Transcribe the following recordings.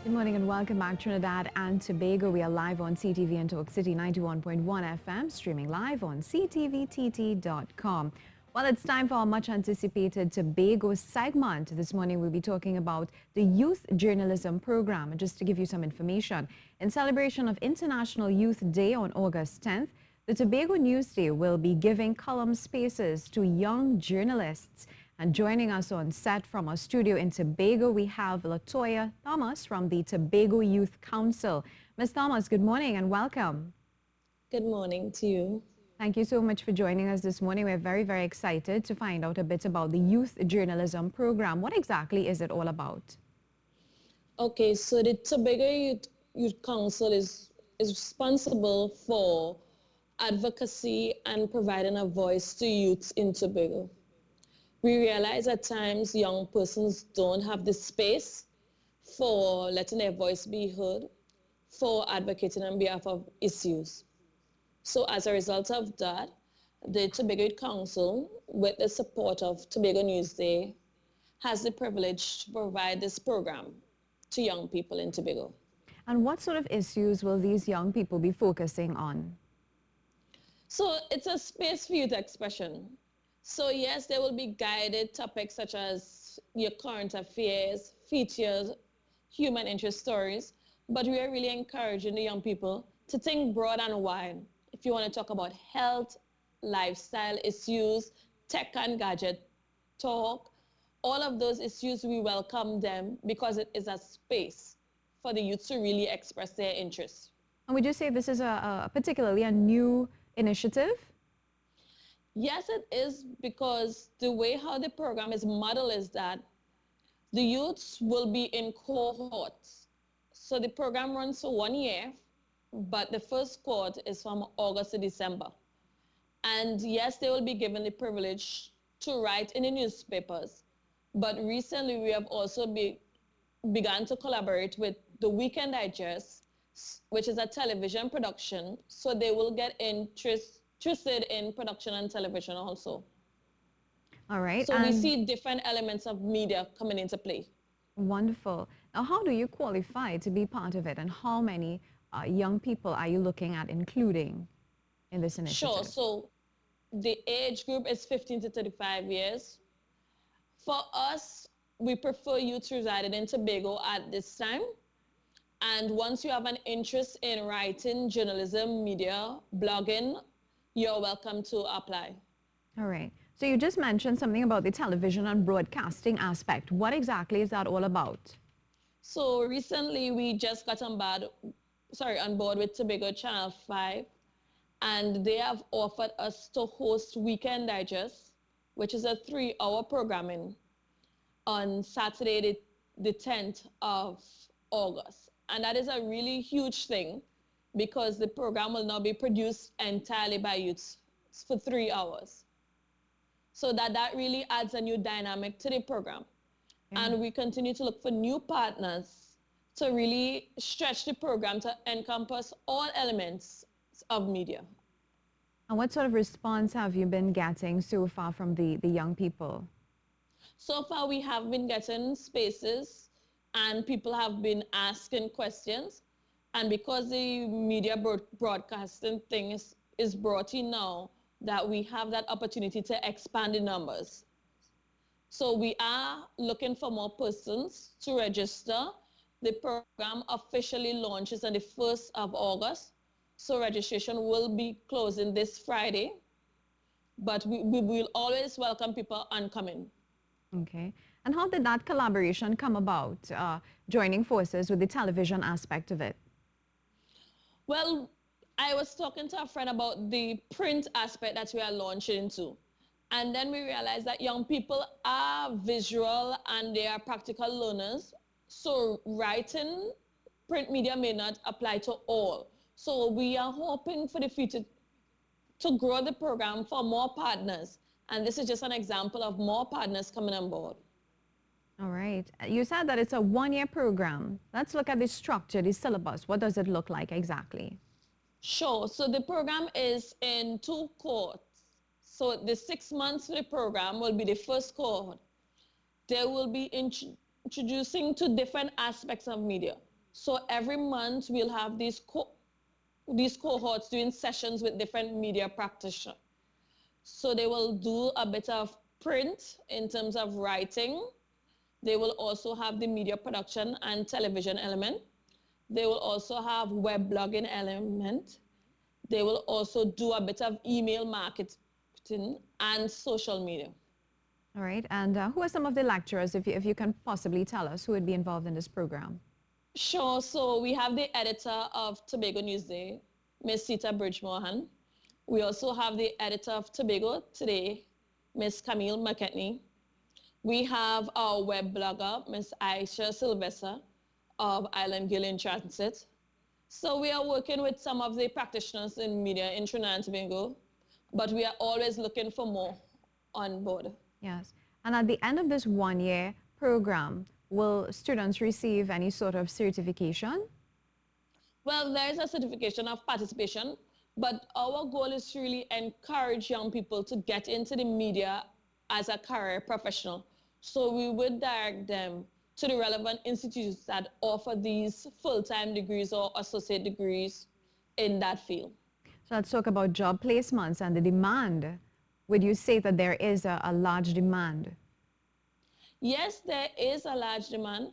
Good morning and welcome back, Trinidad and Tobago. We are live on CTV in Talk City 91.1 FM, streaming live on ctvtt.com. Well, it's time for our much anticipated Tobago segment. This morning we'll be talking about the Youth Journalism Program. And just to give you some information, in celebration of International Youth Day on August 10th, the Tobago Newsday will be giving column spaces to young journalists. And joining us on set from our studio in Tobago, we have Latoya Thomas from the Tobago Youth Council. Ms. Thomas, good morning and welcome. Good morning to you. Thank you so much for joining us this morning. We're very, very excited to find out a bit about the Youth Journalism Program. What exactly is it all about? Okay, so the Tobago Youth Council is responsible for advocacy and providing a voice to youths in Tobago. We realize at times young persons don't have the space for letting their voice be heard, for advocating on behalf of issues. So as a result of that, the Tobago Youth Council, with the support of Tobago Newsday, has the privilege to provide this program to young people in Tobago. And what sort of issues will these young people be focusing on? So it's a space for youth expression. So yes, there will be guided topics such as your current affairs, features, human interest stories, but we are really encouraging the young people to think broad and wide. If you want to talk about health, lifestyle issues, tech and gadget talk, all of those issues, we welcome them because it is a space for the youth to really express their interests. And would you say this is particularly a new initiative? Yes, it is, because the way how the program is modeled is that the youths will be in cohorts. So the program runs for 1 year, but the first cohort is from August to December. And yes, they will be given the privilege to write in the newspapers. But recently we have also begun to collaborate with the Weekend Digest, which is a television production. So they will get interested in production and television also. All right. So we see different elements of media coming into play. Wonderful. Now, how do you qualify to be part of it, and how many young people are you looking at including in this initiative? Sure. So the age group is 15 to 35 years. For us, we prefer youth residing in Tobago at this time. And once you have an interest in writing, journalism, media, blogging, you're welcome to apply. All right. So you just mentioned something about the television and broadcasting aspect. What exactly is that all about? So recently we just got on board with Tobago Channel 5, and they have offered us to host Weekend Digest, which is a 3-hour programming on Saturday, the 10th of August. And that is a really huge thing, because the program will now be produced entirely by youths for 3 hours. So that really adds a new dynamic to the program. Yeah. And we continue to look for new partners to really stretch the program to encompass all elements of media. And what sort of response have you been getting so far from the young people? So far we have been getting spaces and people have been asking questions. And because the media broadcasting thing is brought in now, that we have that opportunity to expand the numbers. So we are looking for more persons to register. The program officially launches on the 1st of August. So registration will be closing this Friday, but we will always welcome people oncoming. Okay. And how did that collaboration come about, joining forces with the television aspect of it? Well, I was talking to a friend about the print aspect that we are launching into. And then we realized that young people are visual and they are practical learners. So writing, print media may not apply to all. So we are hoping for the future to grow the program for more partners. And this is just an example of more partners coming on board. All right. You said that it's a 1-year program. Let's look at the structure, the syllabus. What does it look like exactly? Sure. So the program is in 2 cohorts. So the 6 months of the program will be the first cohort. They will be introducing to different aspects of media. So every month we'll have these cohorts doing sessions with different media practitioners. So they will do a bit of print in terms of writing. They will also have the media production and television element. They will also have web blogging element. They will also do a bit of email marketing and social media. All right. And who are some of the lecturers, if you can possibly tell us, who would be involved in this program? Sure. So we have the editor of Tobago Newsday, Ms. Sita Bridge-Mohan. We also have the editor of Tobago Today, Ms. Camille McKetney. We have our web blogger, Ms. Aisha Sylvester of Island Guild in Transit. So we are working with some of the practitioners in media in Trinidad and Tobago, but we are always looking for more on board. Yes. And at the end of this one-year program, will students receive any sort of certification? Well, there is a certification of participation, but our goal is to really encourage young people to get into the media as a career professional. So we would direct them to the relevant institutes that offer these full-time degrees or associate degrees in that field. So let's talk about job placements and the demand. Would you say that there is a large demand? Yes, there is a large demand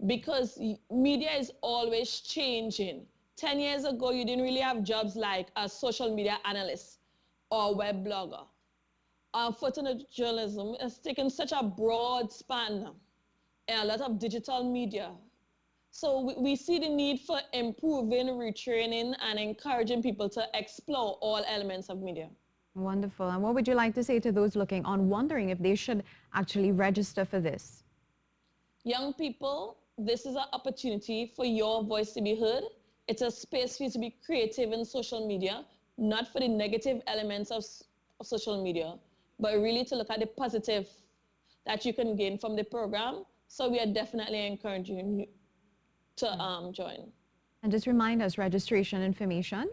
because media is always changing. 10 years ago, you didn't really have jobs like a social media analyst or web blogger. Photojournalism has taken such a broad span now, and a lot of digital media. So we see the need for improving, retraining, and encouraging people to explore all elements of media. Wonderful. And what would you like to say to those looking on, wondering if they should actually register for this? Young people, this is an opportunity for your voice to be heard. It's a space for you to be creative in social media, not for the negative elements of social media, but really to look at the positive that you can gain from the program. So we are definitely encouraging you to join. And just remind us, registration information.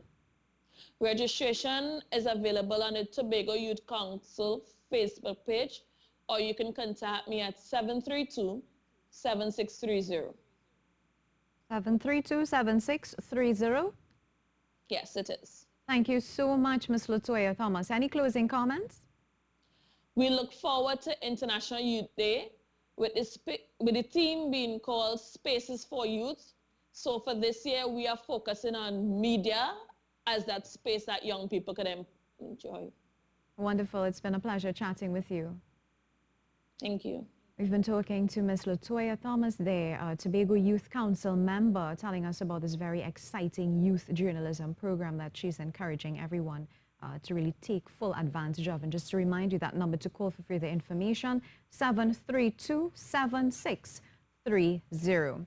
Registration is available on the Tobago Youth Council Facebook page, or you can contact me at 732-7630. 732-7630. Yes, it is. Thank you so much, Ms. Latoya Thomas. Any closing comments? We look forward to International Youth Day with the theme being called Spaces for Youth. So for this year, we are focusing on media as that space that young people can enjoy. Wonderful. It's been a pleasure chatting with you. Thank you. We've been talking to Ms. Latoya Thomas there, a Tobago Youth Council member, telling us about this very exciting youth journalism program that she's encouraging everyone to really take full advantage of. And just to remind you, that number to call for further information, 732-7630.